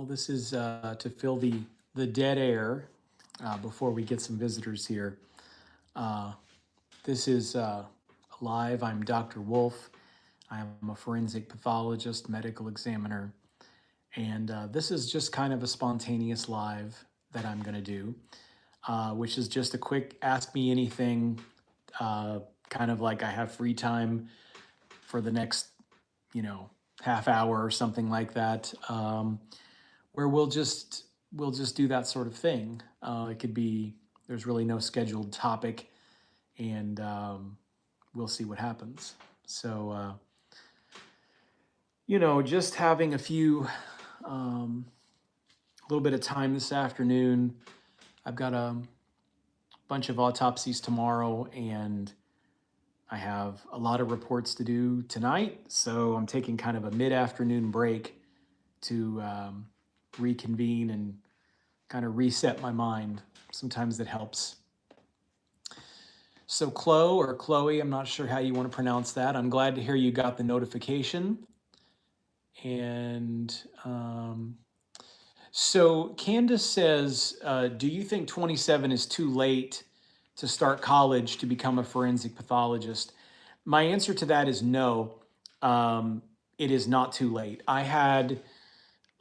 Well, this is to fill the dead air before we get some visitors here. Uh, this is live. I'm Dr. Wolf. I'm a forensic pathologist, medical examiner, and this is just kind of a spontaneous live that I'm going to do, which is just a quick ask me anything, uh, kind of like I have free time for the next, you know, half hour or something like that. Where we'll just do that sort of thing. It could be there's really no scheduled topic, and we'll see what happens. So just having a little bit of time this afternoon. I've got a bunch of autopsies tomorrow, and I have a lot of reports to do tonight. So I'm taking kind of a mid-afternoon break to reconvene and kind of reset my mind. Sometimes it helps. So Chloe, I'm not sure how you want to pronounce that. I'm glad to hear you got the notification. And so Candace says, do you think 27 is too late to start college to become a forensic pathologist? My answer to that is no. It is not too late.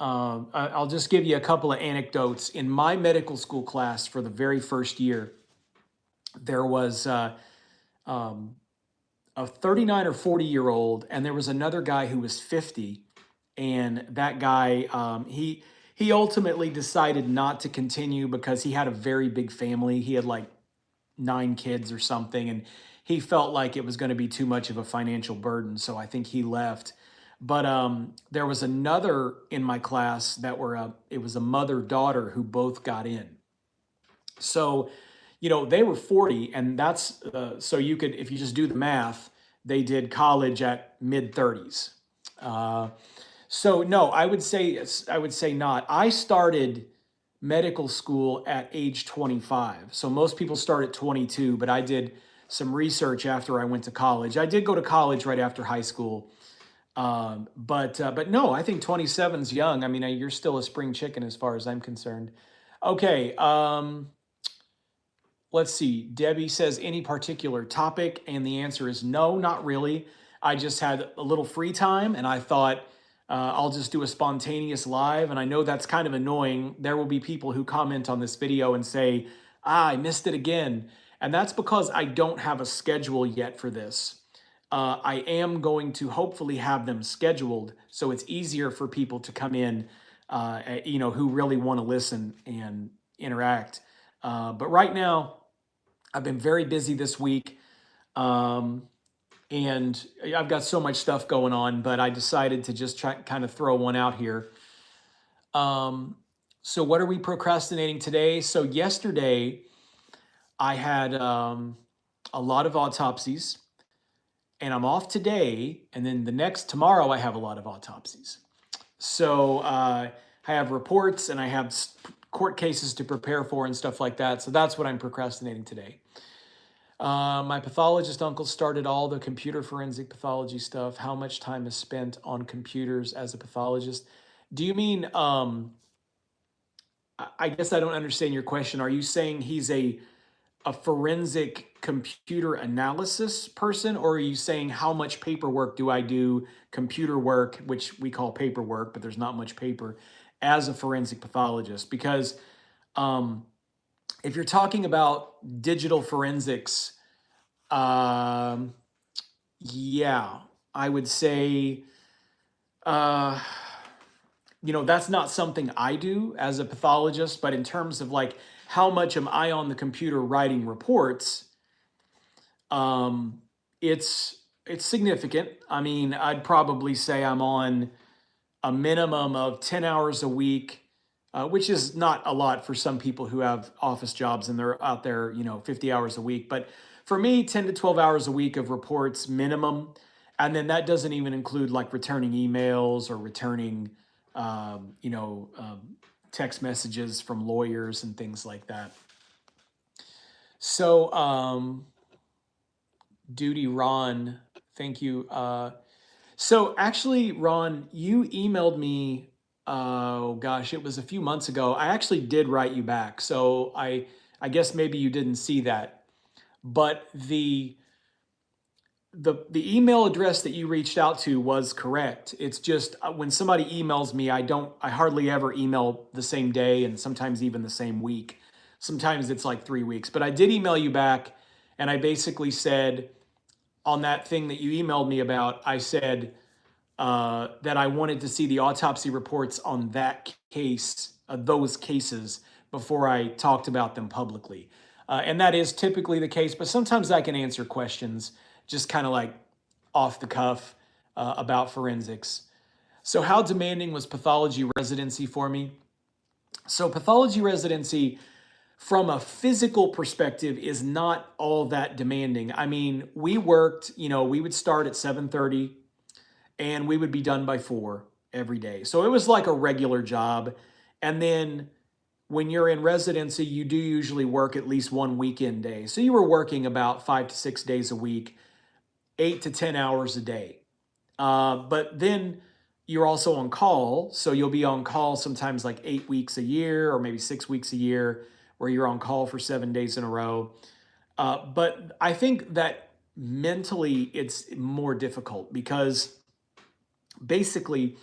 I'll just give you a couple of anecdotes. In my medical school class for the very first year, there was a 39 or 40-year-old, and there was another guy who was 50. And that guy, he ultimately decided not to continue because he had a very big family. He had like 9 kids or something, and he felt like it was going to be too much of a financial burden. So I think he left. But there was another in my class it was a mother-daughter who both got in. So, they were 40, and that's so you could, if you just do the math, they did college at mid 30s. So no, I would say not. I started medical school at age 25. So most people start at 22, but I did some research after I went to college. I did go to college right after high school. But no, I think 27 is young. I mean, you're still a spring chicken as far as I'm concerned. Okay, let's see. Debbie says any particular topic, and the answer is no, not really. I just had a little free time, and I thought I'll just do a spontaneous live. And I know that's kind of annoying. There will be people who comment on this video and say, I missed it again. And that's because I don't have a schedule yet for this. I am going to hopefully have them scheduled so it's easier for people to come in, who really want to listen and interact. But right now, I've been very busy this week, and I've got so much stuff going on, but I decided to just try kind of throw one out here. So what are we procrastinating today? So yesterday, I had a lot of autopsies, and I'm off today, and then tomorrow I have a lot of autopsies. So I have reports, and I have court cases to prepare for and stuff like that. So that's what I'm procrastinating today. My pathologist uncle started all the computer forensic pathology stuff. How much time is spent on computers as a pathologist? Do you mean, I guess I don't understand your question. Are you saying he's a forensic computer analysis person, or are you saying how much paperwork do I do, computer work, which we call paperwork, but there's not much paper, as a forensic pathologist? Because if you're talking about digital forensics, yeah, I would say, that's not something I do as a pathologist, but in terms of like how much am I on the computer writing reports, it's significant. I mean, I'd probably say I'm on a minimum of 10 hours a week, which is not a lot for some people who have office jobs and they're out there, 50 hours a week. But for me, 10 to 12 hours a week of reports minimum. And then that doesn't even include like returning emails or returning, text messages from lawyers and things like that. So, Duty Ron, thank you. So actually, Ron, you emailed me oh gosh, it was a few months ago. I actually did write you back. So I guess maybe you didn't see that. But the email address that you reached out to was correct. It's just when somebody emails me, I hardly ever email the same day and sometimes even the same week. Sometimes it's like 3 weeks. But I did email you back and I basically said on that thing that you emailed me about, I said that I wanted to see the autopsy reports on that case, those cases, before I talked about them publicly. And that is typically the case, but sometimes I can answer questions just kind of like off the cuff about forensics. So, how demanding was pathology residency for me? So, pathology residency, from a physical perspective, is not all that demanding. I mean, we worked, we would start at 7:30 and we would be done by 4 every day. So it was like a regular job. And then when you're in residency, you do usually work at least one weekend day. So you were working about 5 to 6 days a week, 8 to 10 hours a day. But then you're also on call. So you'll be on call sometimes like 8 weeks a year or maybe 6 weeks a year where you're on call for 7 days in a row. But I think that mentally it's more difficult because basically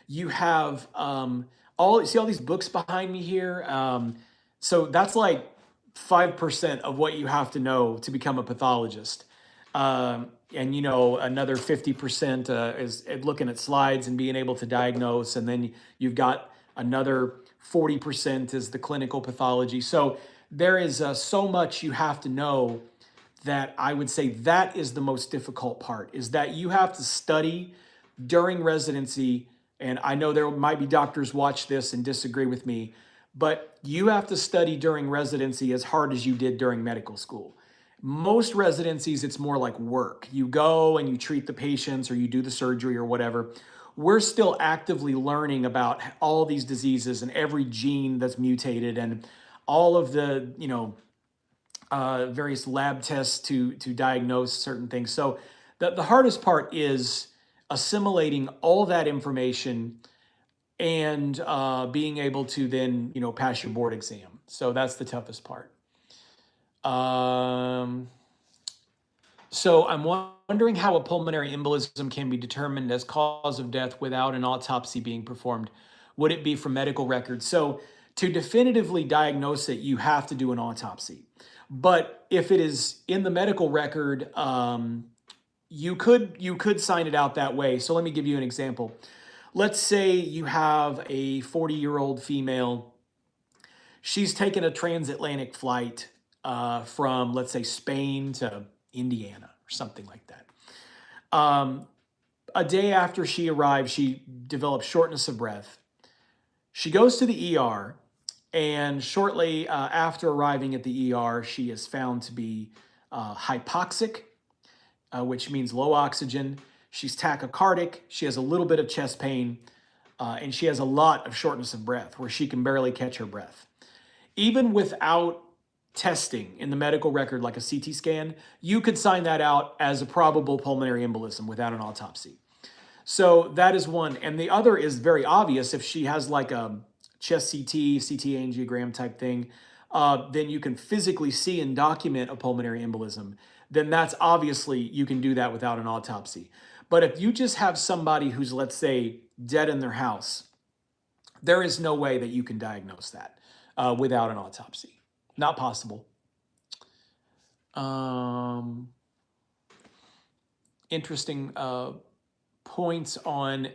you have all these books behind me here. So that's like 5% of what you have to know to become a pathologist. And another 50% is looking at slides and being able to diagnose. And then you've got another 40% is the clinical pathology. So there is so much you have to know that I would say that is the most difficult part, is that you have to study during residency. And I know there might be doctors watch this and disagree with me, but you have to study during residency as hard as you did during medical school. Most residencies, it's more like work. You go and you treat the patients or you do the surgery or whatever. We're still actively learning about all these diseases and every gene that's mutated and all of the, various lab tests to diagnose certain things. So the hardest part is assimilating all that information and being able to then pass your board exam. So that's the toughest part. So I'm wondering how a pulmonary embolism can be determined as cause of death without an autopsy being performed. Would it be from medical records? So to definitively diagnose it, you have to do an autopsy. But if it is in the medical record, you could sign it out that way. So let me give you an example. Let's say you have a 40-year-old female. She's taken a transatlantic flight from, let's say, Spain to Indiana or something like that. A day after she arrived, she developed shortness of breath. She goes to the ER, and shortly after arriving at the ER, she is found to be hypoxic, which means low oxygen. She's tachycardic. She has a little bit of chest pain, and she has a lot of shortness of breath where she can barely catch her breath. Even without testing in the medical record, like a CT scan, you could sign that out as a probable pulmonary embolism without an autopsy. So that is one. And the other is very obvious. If she has like a chest CT angiogram type thing, then you can physically see and document a pulmonary embolism. Then that's obviously, you can do that without an autopsy. But if you just have somebody who's, let's say, dead in their house, there is no way that you can diagnose that without an autopsy. Not possible. Interesting points on,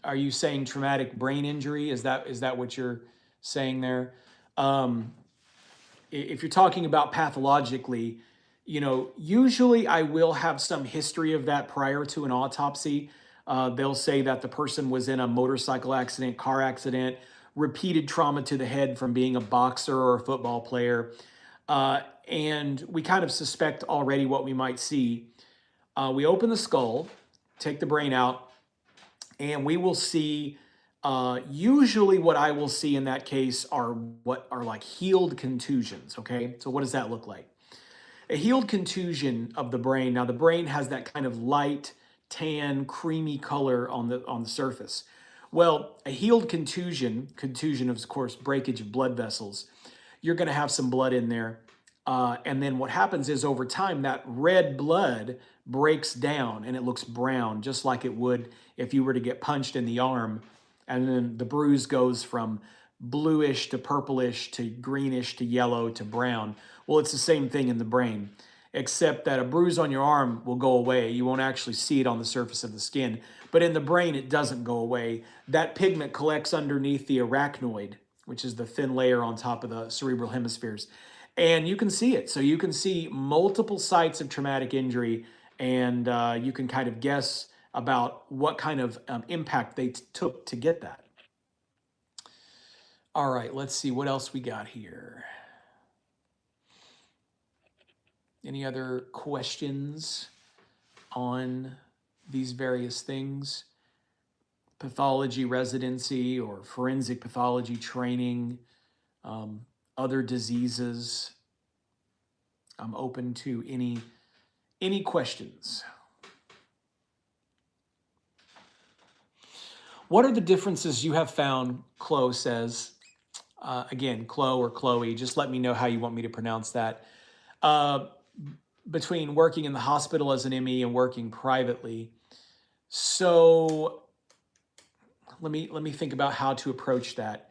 are you saying traumatic brain injury? Is that what you're saying there? If you're talking about pathologically, usually I will have some history of that prior to an autopsy. They'll say that the person was in a motorcycle accident, car accident, repeated trauma to the head from being a boxer or a football player. And we kind of suspect already what we might see. We open the skull, take the brain out, and we will see, usually what I will see in that case are what are like healed contusions, okay? So what does that look like? A healed contusion of the brain. Now the brain has that kind of light, tan, creamy color on the surface. Well, a healed contusion of course, breakage of blood vessels, you're going to have some blood in there. And then what happens is over time, that red blood breaks down and it looks brown, just like it would if you were to get punched in the arm. And then the bruise goes from bluish to purplish to greenish to yellow to brown. Well, it's the same thing in the brain, except that a bruise on your arm will go away. You won't actually see it on the surface of the skin. But in the brain, it doesn't go away. That pigment collects underneath the arachnoid, which is the thin layer on top of the cerebral hemispheres. And you can see it. So you can see multiple sites of traumatic injury, and you can kind of guess about what kind of impact they took to get that. All right, let's see what else we got here. Any other questions on these various things? Pathology residency or forensic pathology training, other diseases. I'm open to any questions. What are the differences you have found, Chloe says. Again, Chloe or Chloe, just let me know how you want me to pronounce that. Between working in the hospital as an ME and working privately. So let me think about how to approach that.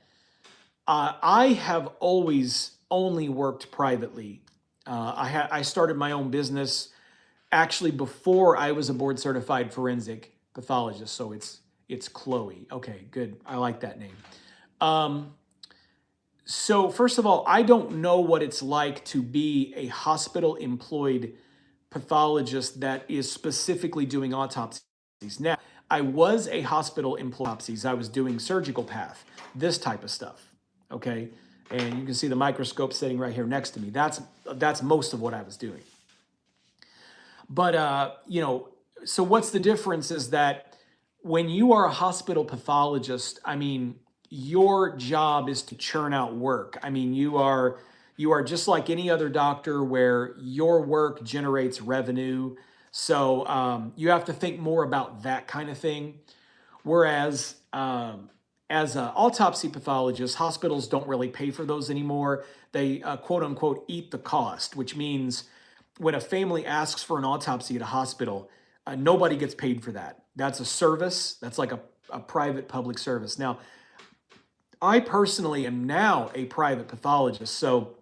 I have always only worked privately. I started my own business actually before I was a board certified forensic pathologist. So it's Chloe. Okay, good. I like that name. So first of all, I don't know what it's like to be a hospital employed pathologist that is specifically doing autopsies. Now, I was a hospital employed autopsies. I was doing surgical path, this type of stuff. Okay. And you can see the microscope sitting right here next to me. That's most of what I was doing. But, so what's the difference is that when you are a hospital pathologist, I mean, your job is to churn out work. I mean, you are just like any other doctor where your work generates revenue. So you have to think more about that kind of thing. Whereas as an autopsy pathologist, hospitals don't really pay for those anymore. They quote unquote eat the cost, which means when a family asks for an autopsy at a hospital, nobody gets paid for that. That's a service. That's like a private public service. Now, I personally am now a private pathologist, so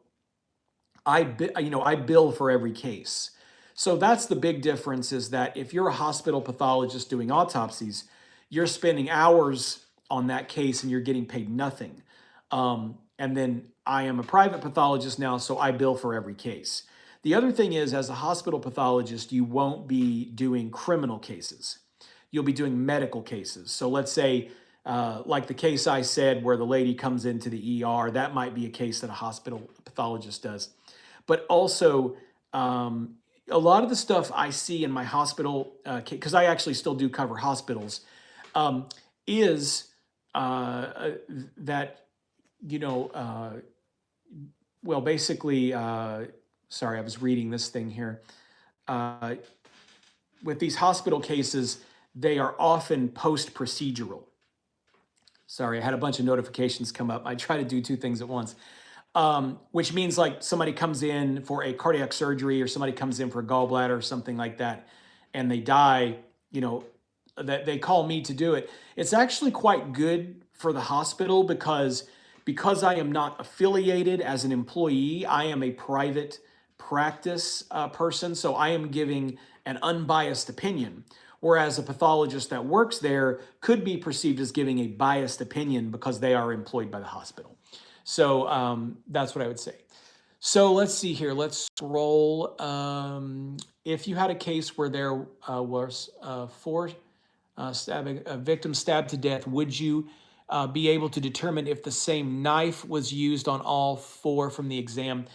I bill for every case. So that's the big difference is that if you're a hospital pathologist doing autopsies, you're spending hours on that case and you're getting paid nothing. And then I am a private pathologist now, so I bill for every case. The other thing is, as a hospital pathologist, you won't be doing criminal cases. You'll be doing medical cases. So let's say, like the case I said where the lady comes into the ER, that might be a case that a hospital pathologist does. But also, a lot of the stuff I see in my hospital, because I actually still do cover hospitals, is that, well, basically, sorry, I was reading this thing here. With these hospital cases, they are often post-procedural. Sorry, I had a bunch of notifications come up. I try to do two things at once, which means like somebody comes in for a cardiac surgery or somebody comes in for a gallbladder or something like that, and they die, that they call me to do it. It's actually quite good for the hospital because I am not affiliated as an employee. I am a private practice person, so I am giving an unbiased opinion. Whereas a pathologist that works there could be perceived as giving a biased opinion because they are employed by the hospital. So that's what I would say. So let's see here. Let's scroll. If you had a case where there was four victims stabbed to death, would you be able to determine if the same knife was used on all four from the exam?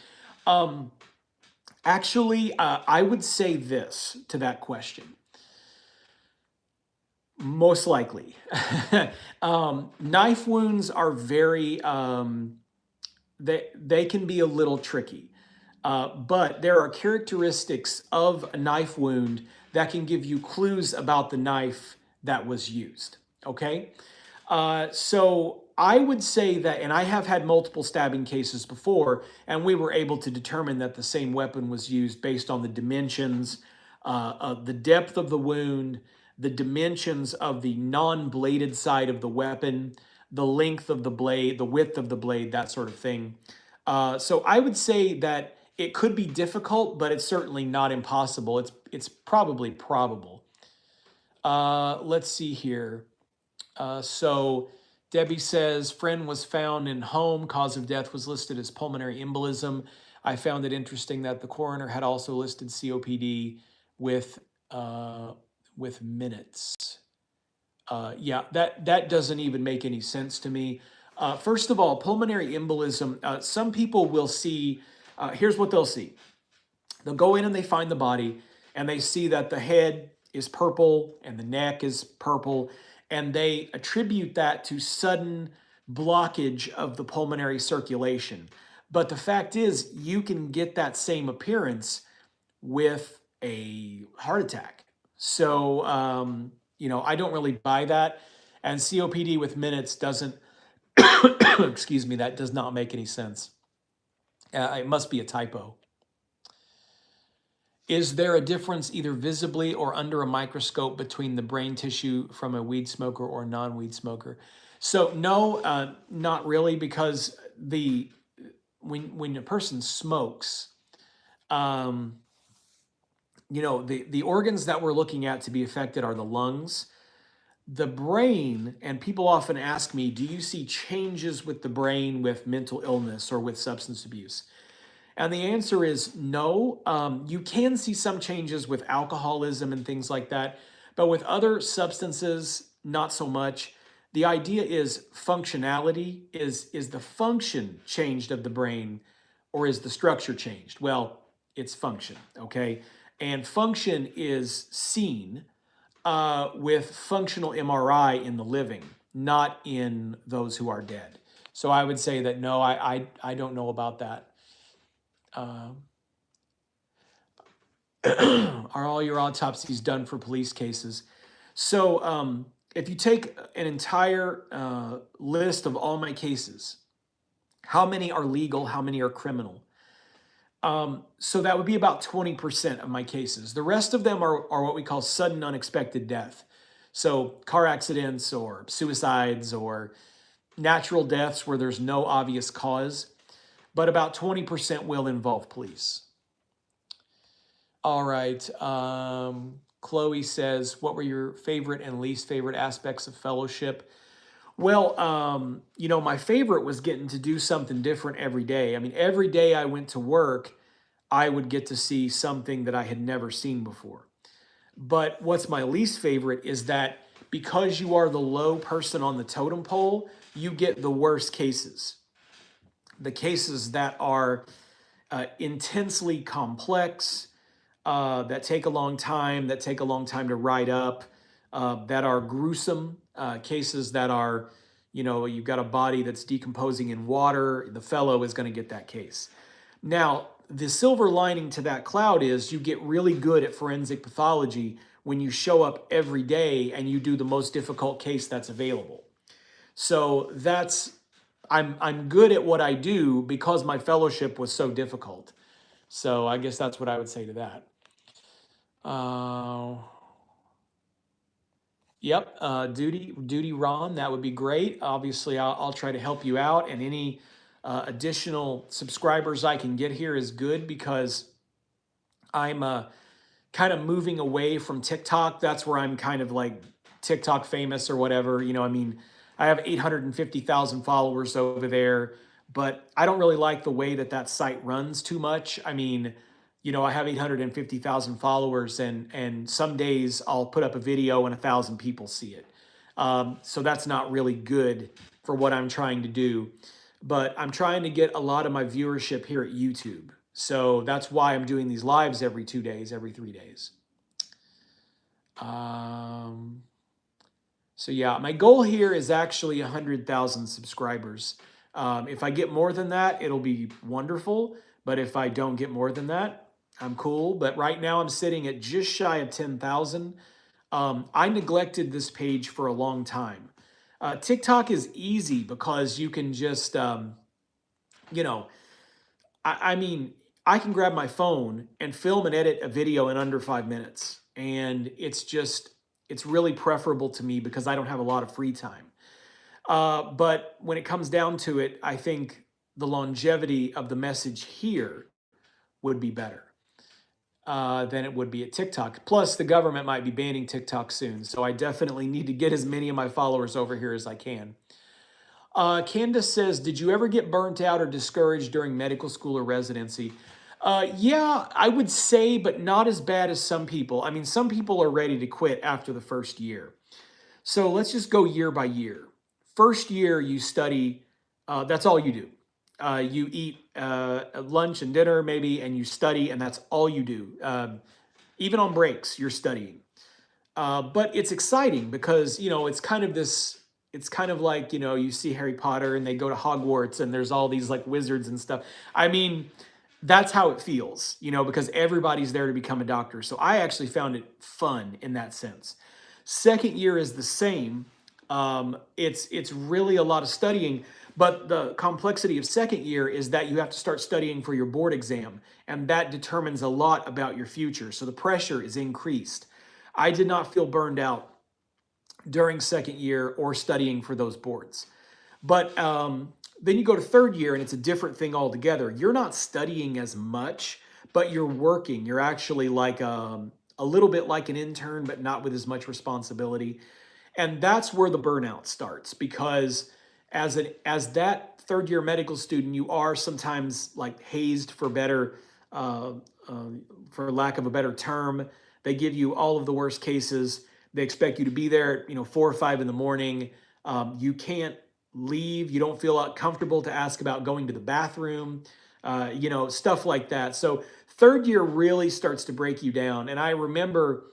Actually, I would say this to that question. Most likely. Knife wounds are very, they can be a little tricky. But there are characteristics of a knife wound that can give you clues about the knife that was used, okay? So I would say that, and I have had multiple stabbing cases before, and we were able to determine that the same weapon was used based on the dimensions, of the depth of the wound, the dimensions of the non-bladed side of the weapon, the length of the blade, the width of the blade, that sort of thing. So I would say that it could be difficult, but it's certainly not impossible. It's probably probable. Let's see here. So Debbie says, friend was found in home. Cause of death was listed as pulmonary embolism. I found it interesting that the coroner had also listed COPD with uh, minutes. Yeah, that doesn't even make any sense to me. First of all, pulmonary embolism. Some people will see. Here's what they'll see. They'll go in and they find the body and they see that the head is purple and the neck is purple, and they attribute that to sudden blockage of the pulmonary circulation. But the fact is, you can get that same appearance with a heart attack. So, I don't really buy that. And COPD with minutes doesn't, excuse me, that does not make any sense. It must be a typo. Is there a difference either visibly or under a microscope between the brain tissue from a weed smoker or non-weed smoker? So no, not really, because when a person smokes, um, the organs that we're looking at to be affected are the lungs, the brain, and people often ask me, do you see changes with the brain with mental illness or with substance abuse? And the answer is no. You can see some changes with alcoholism and things like that, but with other substances, not so much. The idea is functionality. Is the function changed of the brain, or is the structure changed? Well, it's function, okay? And function is seen with functional MRI in the living, not in those who are dead. So I would say that no, I don't know about that. Are all your autopsies done for police cases? So if you take an entire list of all my cases, how many are legal, how many are criminal? So that would be about 20% of my cases. The rest of them are what we call sudden unexpected death. So car accidents or suicides or natural deaths where there's no obvious cause, but about 20% will involve police. All right. Chloe says, what were your favorite and least favorite aspects of fellowship? Well, my favorite was getting to do something different every day. I mean, every day I went to work, I would get to see something that I had never seen before. But what's my least favorite is that because you are the low person on the totem pole, you get the worst cases. The cases that are intensely complex, that take a long time, to write up, that are gruesome, cases that are, you've got a body that's decomposing in water, the fellow is going to get that case. Now, the silver lining to that cloud is you get really good at forensic pathology when you show up every day and you do the most difficult case that's available. So I'm good at what I do because my fellowship was so difficult. So I guess that's what I would say to that. Yep, duty Ron, that would be great. Obviously, I'll try to help you out, and any additional subscribers I can get here is good because I'm kind of moving away from TikTok. That's where I'm kind of like TikTok famous or whatever. I mean, I have 850,000 followers over there, but I don't really like the way that site runs too much. I mean, I have 850,000 followers, and some days I'll put up a video and 1,000 people see it. So that's not really good for what I'm trying to do. But I'm trying to get a lot of my viewership here at YouTube. So that's why I'm doing these lives every 2 days, every 3 days. So yeah, my goal here is actually 100,000 subscribers. If I get more than that, it'll be wonderful. But if I don't get more than that, I'm cool. But right now I'm sitting at just shy of 10,000. I neglected this page for a long time. TikTok is easy because you can just, you know, I mean, I can grab my phone and film and edit a video in under 5 minutes. And it's really preferable to me because I don't have a lot of free time. But when it comes down to it, I think the longevity of the message here would be better than it would be at TikTok. Plus, the government might be banning TikTok soon. So I definitely need to get as many of my followers over here as I can. Candace says, did you ever get burnt out or discouraged during medical school or residency? Yeah, I would say, but not as bad as some people. I mean, some people are ready to quit after the first year. So let's just go year by year. First year, you study, that's all you do. You eat lunch and dinner, maybe, and you study, and that's all you do. Even on breaks, you're studying. But it's exciting because, it's kind of like, you see Harry Potter and they go to Hogwarts and there's all these like wizards and stuff. I mean, that's how it feels, because everybody's there to become a doctor. So I actually found it fun in that sense. Second year is the same. It's really a lot of studying, but the complexity of second year is that you have to start studying for your board exam, and that determines a lot about your future. So the pressure is increased. I did not feel burned out during second year or studying for those boards. But then you go to third year and it's a different thing altogether. You're not studying as much, but you're working. You're actually like a little bit like an intern, but not with as much responsibility. And that's where the burnout starts, because as that third year medical student, you are sometimes like hazed for better, uh, uh, for lack of a better term. They give you all of the worst cases. They expect you to be there, 4 or 5 in the morning. You can't leave. You don't feel comfortable to ask about going to the bathroom, stuff like that. So third year really starts to break you down. And I remember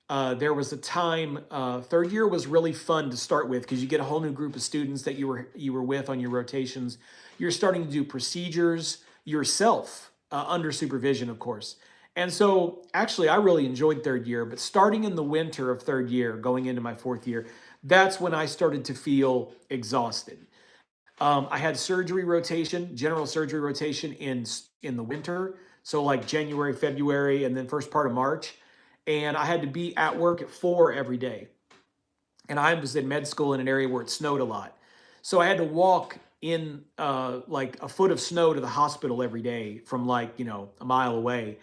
there was a time, third year was really fun to start with because you get a whole new group of students that you were with on your rotations. You're starting to do procedures yourself under supervision, of course. And so actually, I really enjoyed third year, but starting in the winter of third year, going into my fourth year, that's when I started to feel exhausted. I had surgery rotation, general surgery rotation in the winter, so like January, February, and then first part of March, and I had to be at work at 4 every day. And I was in med school in an area where it snowed a lot, so I had to walk in like a foot of snow to the hospital every day from like a mile away.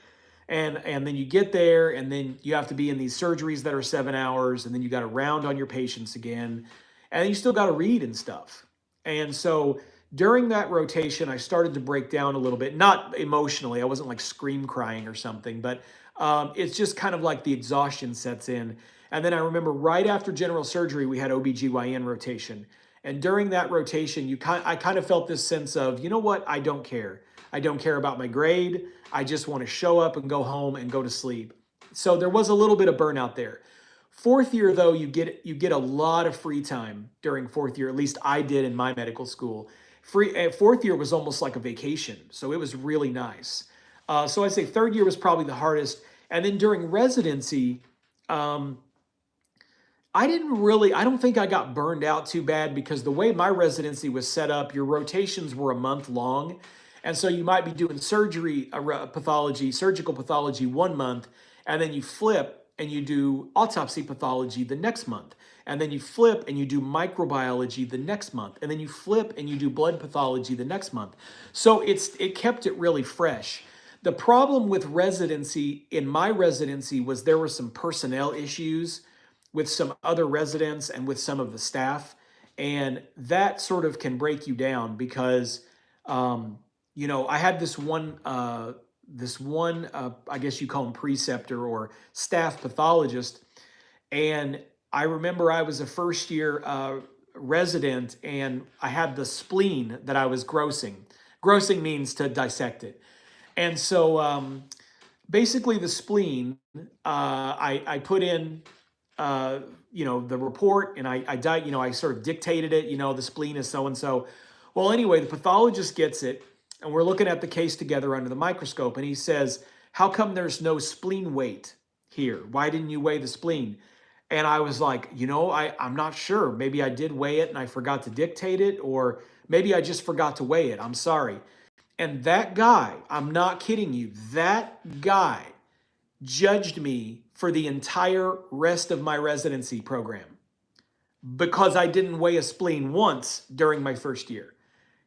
And then you get there, and then you have to be in these surgeries that are 7 hours, and then you got to round on your patients again, and you still got to read and stuff. And so during that rotation, I started to break down a little bit, not emotionally. I wasn't like scream crying or something, but it's just kind of like the exhaustion sets in. And then I remember right after general surgery, we had OBGYN rotation. And during that rotation, I kind of felt this sense of, you know what? I don't care. I don't care about my grade. I just want to show up and go home and go to sleep. So there was a little bit of burnout there. Fourth year, though, you get a lot of free time during fourth year. At least I did in my medical school. Fourth year was almost like a vacation, so it was really nice. So I'd say third year was probably the hardest, and then during residency, um, I don't think I got burned out too bad because the way my residency was set up, your rotations were a month long. And so you might be doing surgery, pathology, surgical pathology 1 month, and then you flip and you do autopsy pathology the next month. And then you flip and you do microbiology the next month. And then you flip and you do blood pathology the next month. So it kept it really fresh. The problem with residency, in my residency, was there were some personnel issues with some other residents and with some of the staff. And that sort of can break you down because, I had this one, I guess you call him preceptor or staff pathologist. And I remember I was a first year resident and I had the spleen that I was grossing. Grossing means to dissect it. And so basically the spleen, I put in the report, and I sort of dictated it, the spleen is so and so. Well, anyway, the pathologist gets it, and we're looking at the case together under the microscope, and he says, how come there's no spleen weight here? Why didn't you weigh the spleen? And I was like, I'm not sure. Maybe I did weigh it and I forgot to dictate it, or maybe I just forgot to weigh it. I'm sorry. And that guy, I'm not kidding you, that guy judged me for the entire rest of my residency program because I didn't weigh a spleen once during my first year.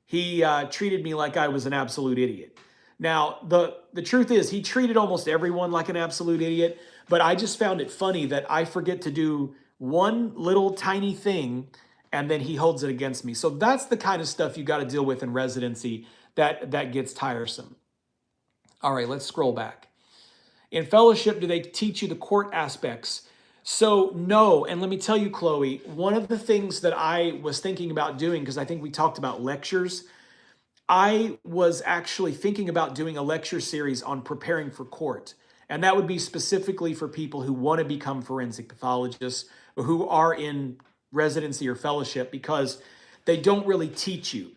He treated me like I was an absolute idiot. Now, the truth is, he treated almost everyone like an absolute idiot, but I just found it funny that I forget to do one little tiny thing and then he holds it against me. So that's the kind of stuff you got to deal with in residency that gets tiresome. All right, let's scroll back. In fellowship, do they teach you the court aspects? So, no. And let me tell you, Chloe, one of the things that I was thinking about doing, because I think we talked about lectures, I was actually thinking about doing a lecture series on preparing for court. And that would be specifically for people who want to become forensic pathologists or who are in residency or fellowship, because they don't really teach you.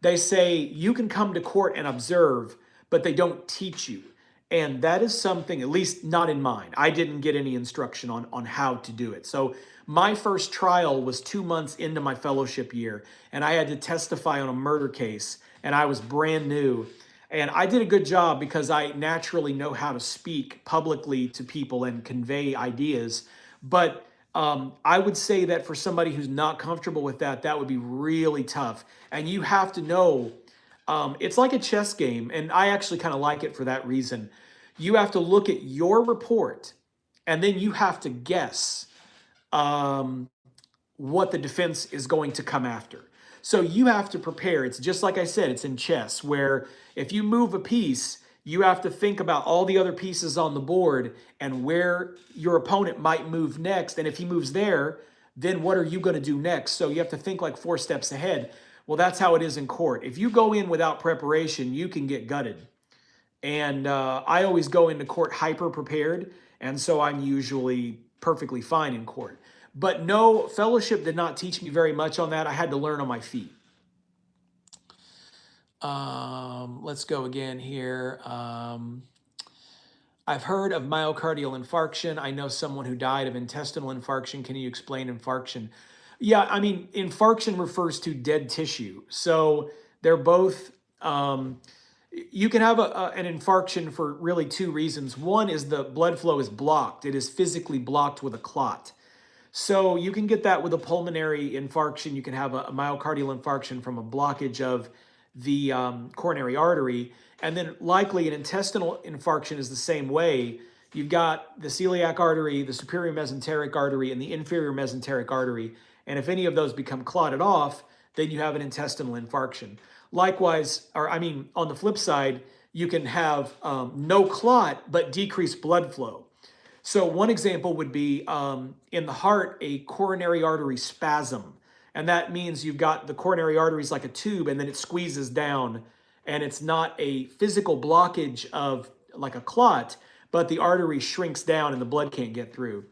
They say you can come to court and observe, but they don't teach you. And that is something, at least not in mine. I didn't get any instruction on how to do it. So my first trial was 2 months into my fellowship year, and I had to testify on a murder case, and I was brand new. And I did a good job because I naturally know how to speak publicly to people and convey ideas. But I would say that for somebody who's not comfortable with that, that would be really tough. And you have to know, it's like a chess game, and I actually kind of like it for that reason. You have to look at your report, and then you have to guess um, what the defense is going to come after. So you have to prepare. It's just like I said, it's in chess, where if you move a piece, you have to think about all the other pieces on the board and where your opponent might move next. And if he moves there, then what are you going to do next? So you have to think like 4 steps ahead. Well, that's how it is in court. If you go in without preparation, you can get gutted. And I always go into court hyper prepared. And so I'm usually perfectly fine in court. But no, fellowship did not teach me very much on that. I had to learn on my feet. Let's go again here. I've heard of myocardial infarction. I know someone who died of intestinal infarction. Can you explain infarction? Yeah, I mean, infarction refers to dead tissue. So they're both, you can have an infarction for really 2 reasons. One is the blood flow is blocked, it is physically blocked with a clot. So you can get that with a pulmonary infarction. You can have a myocardial infarction from a blockage of the coronary artery. And then likely an intestinal infarction is the same way. You've got the celiac artery, the superior mesenteric artery, and the inferior mesenteric artery. And if any of those become clotted off, then you have an intestinal infarction. Likewise, or I mean, on the flip side, you can have no clot, but decreased blood flow. So one example would be in the heart, a coronary artery spasm. And that means you've got the coronary arteries like a tube and then it squeezes down, and it's not a physical blockage of like a clot, but the artery shrinks down and the blood can't get through.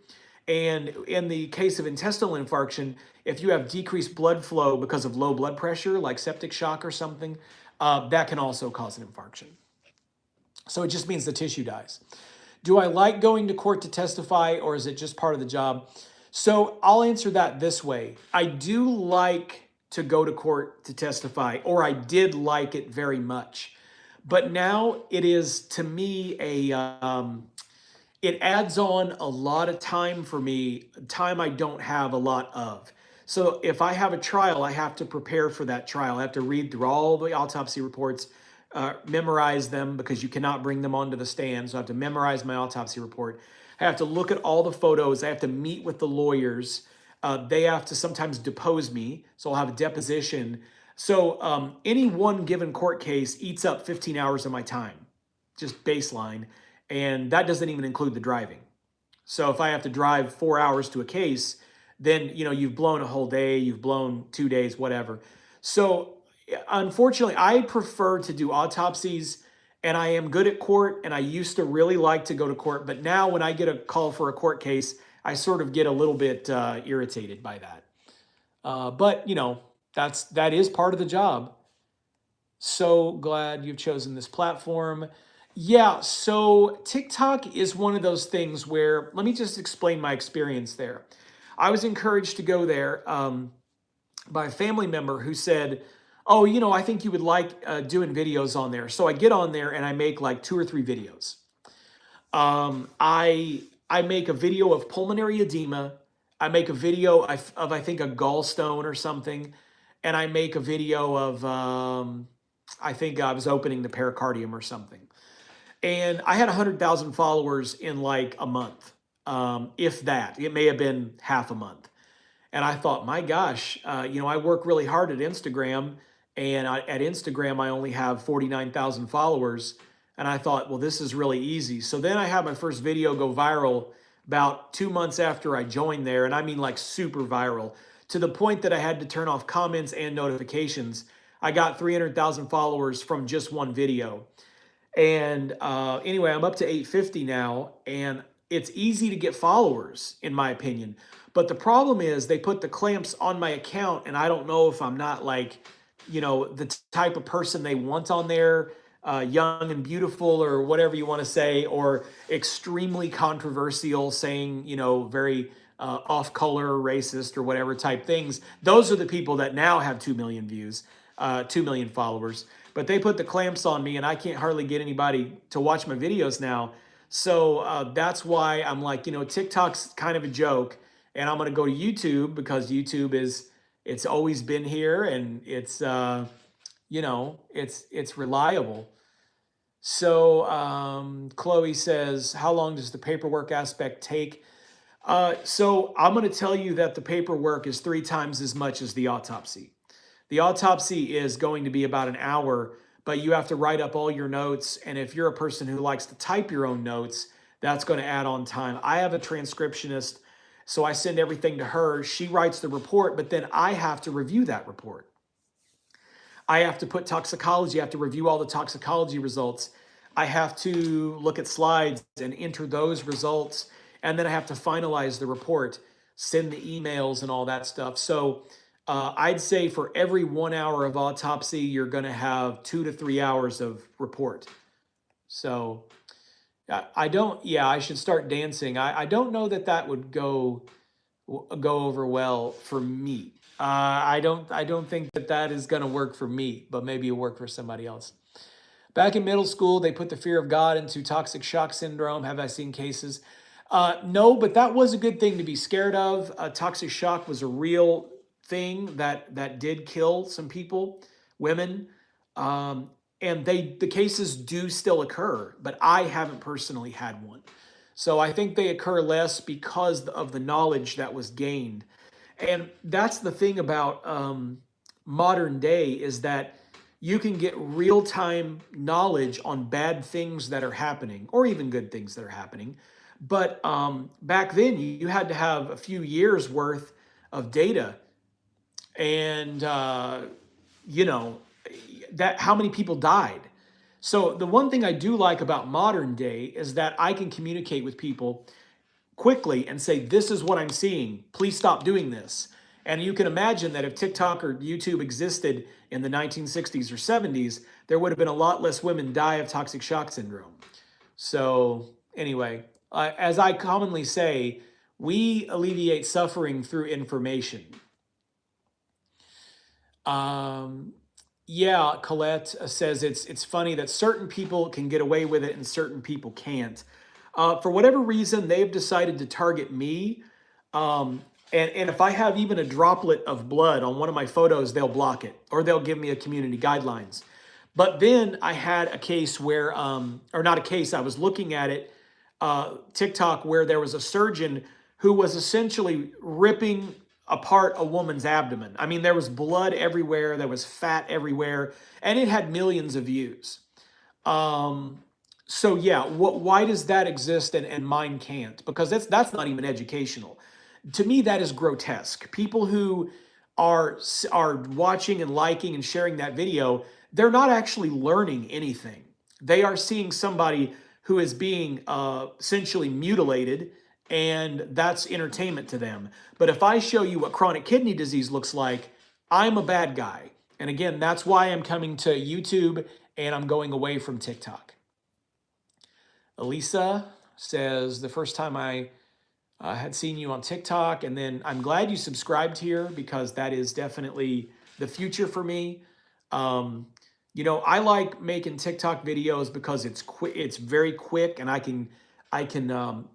And in the case of intestinal infarction, if you have decreased blood flow because of low blood pressure, like septic shock or something, that can also cause an infarction. So it just means the tissue dies. Do I like going to court to testify, or is it just part of the job? So I'll answer that this way. I do like to go to court to testify, or I did like it very much. But now it is, to me, it adds on a lot of time for me, time I don't have a lot of. So if I have a trial, I have to prepare for that trial. I have to read through all the autopsy reports, memorize them because you cannot bring them onto the stand. So I have to memorize my autopsy report. I have to look at all the photos. I have to meet with the lawyers. They have to sometimes depose me. So I'll have a deposition. So any one given court case eats up 15 hours of my time, just baseline. And that doesn't even include the driving. So if I have to drive 4 hours to a case, then you've blown a whole day, you've blown 2 days, whatever. So unfortunately, I prefer to do autopsies, and I am good at court, and I used to really like to go to court, but now when I get a call for a court case, I sort of get a little bit irritated by that. But that is part of the job. So glad you've chosen this platform. Yeah, so TikTok is one of those things where, let me just explain my experience there. I was encouraged to go there by a family member who said, "Oh, I think you would like doing videos on there." So I get on there and I make like two or three videos. I make a video of pulmonary edema. I make a video of I think a gallstone or something, and I make a video of I think I was opening the pericardium or something. And I had 100,000 followers in like a month, if that. It may have been half a month. And I thought, my gosh, I work really hard at Instagram, and at Instagram, I only have 49,000 followers. And I thought, well, this is really easy. So then I had my first video go viral about 2 months after I joined there. And I mean, like super viral to the point that I had to turn off comments and notifications. I got 300,000 followers from just one video. And anyway, I'm up to 850 now, and it's easy to get followers, in my opinion. But the problem is they put the clamps on my account, and I don't know if I'm not like, the type of person they want on there, young and beautiful, or whatever you want to say, or extremely controversial, saying, very off color, racist, or whatever type things. Those are the people that now have 2 million views, 2 million followers. But they put the clamps on me, and I can't hardly get anybody to watch my videos now. So that's why I'm like, TikTok's kind of a joke, and I'm going to go to YouTube because YouTube it's always been here, and it's reliable. So Chloe says, how long does the paperwork aspect take? So I'm going to tell you that the paperwork is 3 times as much as the autopsy. The autopsy is going to be about an hour, but you have to write up all your notes. And if you're a person who likes to type your own notes, that's going to add on time. I have a transcriptionist, so I send everything to her. She writes the report, but then I have to review that report. I have to put toxicology, I have to review all the toxicology results. I have to look at slides and enter those results. And then I have to finalize the report, send the emails and all that stuff. So I'd say for every 1 hour of autopsy, you're going to have 2 to 3 hours of report. So I don't, yeah, I should start dancing. I don't know that that would go over well for me. I don't think that that is going to work for me, but maybe it'll work for somebody else. Back in middle school, they put the fear of God into toxic shock syndrome. Have I seen cases? No, but that was a good thing to be scared of. Toxic shock was a real thing that did kill some people, women, and the cases do still occur, but I haven't personally had one. So I think they occur less because of the knowledge that was gained. And that's the thing about modern day is that you can get real time knowledge on bad things that are happening or even good things that are happening. But back then, you had to have a few years worth of data, and you know that how many people died. So the one thing I do like about modern day is that I can communicate with people quickly and say, this is what I'm seeing. Please stop doing this. And you can imagine that if TikTok or YouTube existed in the 1960s or 70s, there would have been a lot less women die of toxic shock syndrome. So anyway, as I commonly say, we alleviate suffering through information. Yeah, Colette says it's funny that certain people can get away with it and certain people can't. For whatever reason, they've decided to target me. And if I have even a droplet of blood on one of my photos, they'll block it or they'll give me a community guidelines. But then I had a case where, or not a case, I was looking at it, TikTok, where there was a surgeon who was essentially ripping apart a woman's abdomen. I mean, there was blood everywhere, there was fat everywhere, and it had millions of views. So yeah, why does that exist and mine can't? Because that's not even educational. To me, that is grotesque. People who are watching and liking and sharing that video, they're not actually learning anything. They are seeing somebody who is being essentially mutilated, and that's entertainment to them. But if I show you what chronic kidney disease looks like, I'm a bad guy. And again, that's why I'm coming to YouTube and I'm going away from TikTok. Elisa says, the first time I had seen you on TikTok, and then I'm glad you subscribed here because that is definitely the future for me. Um, I like making TikTok videos because it's quick, it's very quick, and I can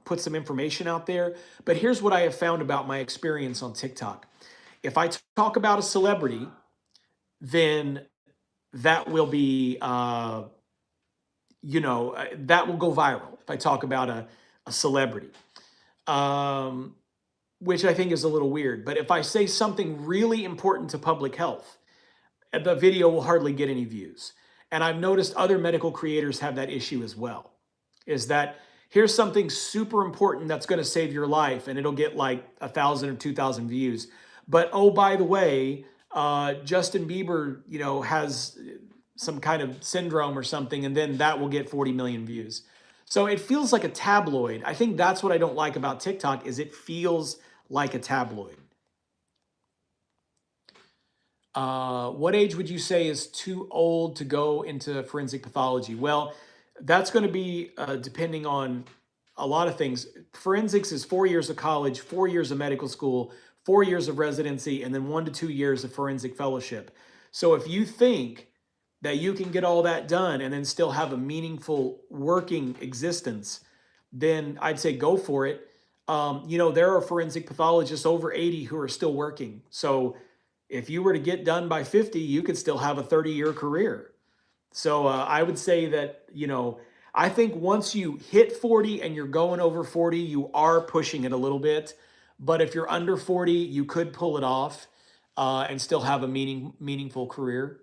put some information out there. But here's what I have found about my experience on TikTok. If I talk about a celebrity, then that will be that will go viral if I talk about a celebrity. Um, which I think is a little weird. But if I say something really important to public health, the video will hardly get any views. And I've noticed other medical creators have that issue as well. Is that here's something super important that's going to save your life, and it'll get like 1,000 or 2,000 views. But oh, by the way, Justin Bieber, has some kind of syndrome or something, and then that will get 40 million views. So it feels like a tabloid. I think that's what I don't like about TikTok is it feels like a tabloid. What age would you say is too old to go into forensic pathology? Well, that's going to be depending on a lot of things. Forensics is 4 years of college, 4 years of medical school, 4 years of residency, and then 1 to 2 years of forensic fellowship. So if you think that you can get all that done and then still have a meaningful working existence, then I'd say go for it. There are forensic pathologists over 80 who are still working. So if you were to get done by 50, you could still have a 30-year career. So I would say that, I think once you hit 40 and you're going over 40, you are pushing it a little bit. But if you're under 40, you could pull it off and still have a meaningful career.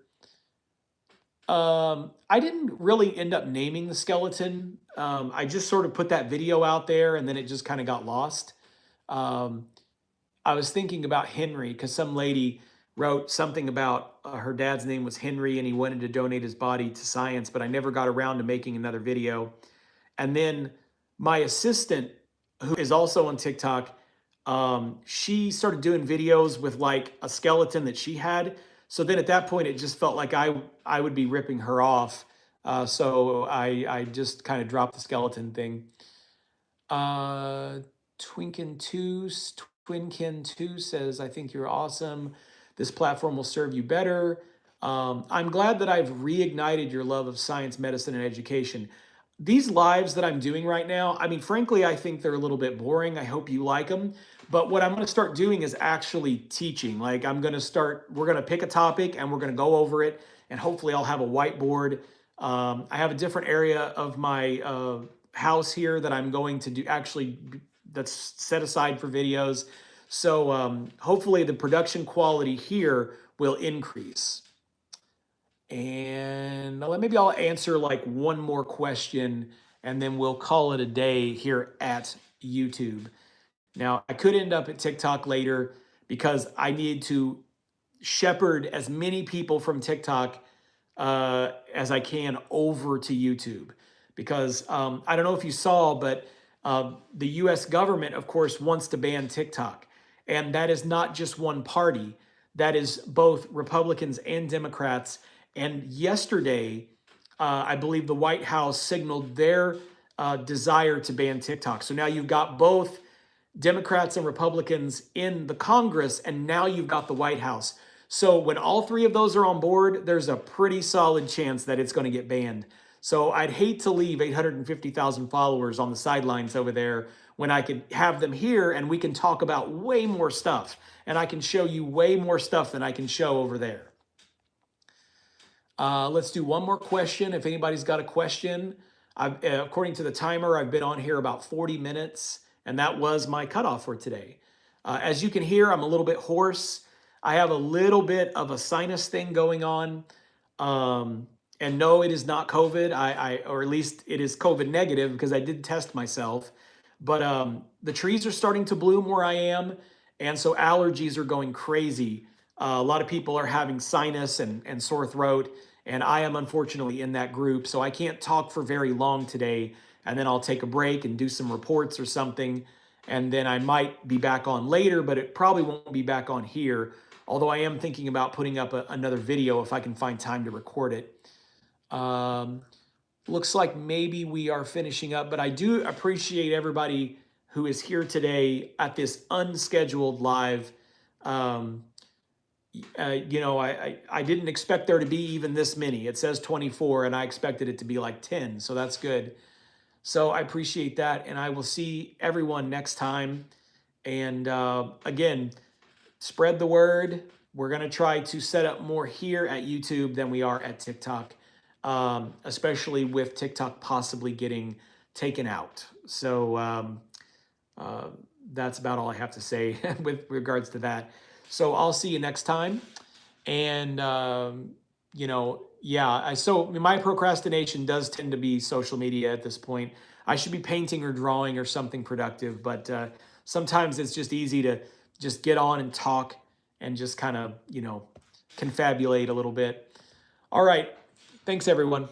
I didn't really end up naming the skeleton. I just sort of put that video out there and then it just kind of got lost. Um, I was thinking about Henry because some lady wrote something about her dad's name was Henry and he wanted to donate his body to science, but I never got around to making another video. And then my assistant, who is also on TikTok, she started doing videos with like a skeleton that she had. So then at that point, it just felt like I would be ripping her off. So I just kind of dropped the skeleton thing. Uh, Twinkin2, Twinkin2 says, I think you're awesome. This platform will serve you better. I'm glad that I've reignited your love of science, medicine, and education. These lives that I'm doing right now, I mean, frankly, I think they're a little bit boring. I hope you like them. But what I'm going to start doing is actually teaching. Like, we're going to pick a topic and we're going to go over it. And hopefully, I'll have a whiteboard. I have a different area of my house here that I'm going to do that's set aside for videos. So hopefully the production quality here will increase. And maybe I'll answer like one more question and then we'll call it a day here at YouTube. Now, I could end up at TikTok later because I need to shepherd as many people from TikTok as I can over to YouTube. Because I don't know if you saw, but the US government, of course, wants to ban TikTok. And that is not just one party, that is both Republicans and Democrats. And yesterday, I believe the White House signaled their desire to ban TikTok. So now you've got both Democrats and Republicans in the Congress, and now you've got the White House. So when all three of those are on board, there's a pretty solid chance that it's going to get banned. So I'd hate to leave 850,000 followers on the sidelines over there when I could have them here and we can talk about way more stuff. And I can show you way more stuff than I can show over there. Let's do one more question. If anybody's got a question, according to the timer, I've been on here about 40 minutes, and that was my cutoff for today. As you can hear, I'm a little bit hoarse. I have a little bit of a sinus thing going on. And no, it is not COVID. Or at least it is COVID negative because I did test myself. But the trees are starting to bloom where I am, and so allergies are going crazy. A lot of people are having sinus and sore throat, and I am unfortunately in that group. So I can't talk for very long today, and then I'll take a break and do some reports or something. And then I might be back on later, but it probably won't be back on here. Although I am thinking about putting up another video if I can find time to record it. looks like maybe we are finishing up, but I do appreciate everybody who is here today at this unscheduled live. Um, I didn't expect there to be even this many. It says 24, and I expected it to be like 10, so that's good. So I appreciate that, and I will see everyone next time. And again, spread the word. We're going to try to set up more here at YouTube than we are at TikTok, especially with TikTok possibly getting taken out. So uh, that's about all I have to say with regards to that. So I'll see you next time. And, yeah, so my procrastination does tend to be social media at this point. I should be painting or drawing or something productive, but sometimes it's just easy to just get on and talk and just kind of, confabulate a little bit. All right. Thanks, everyone.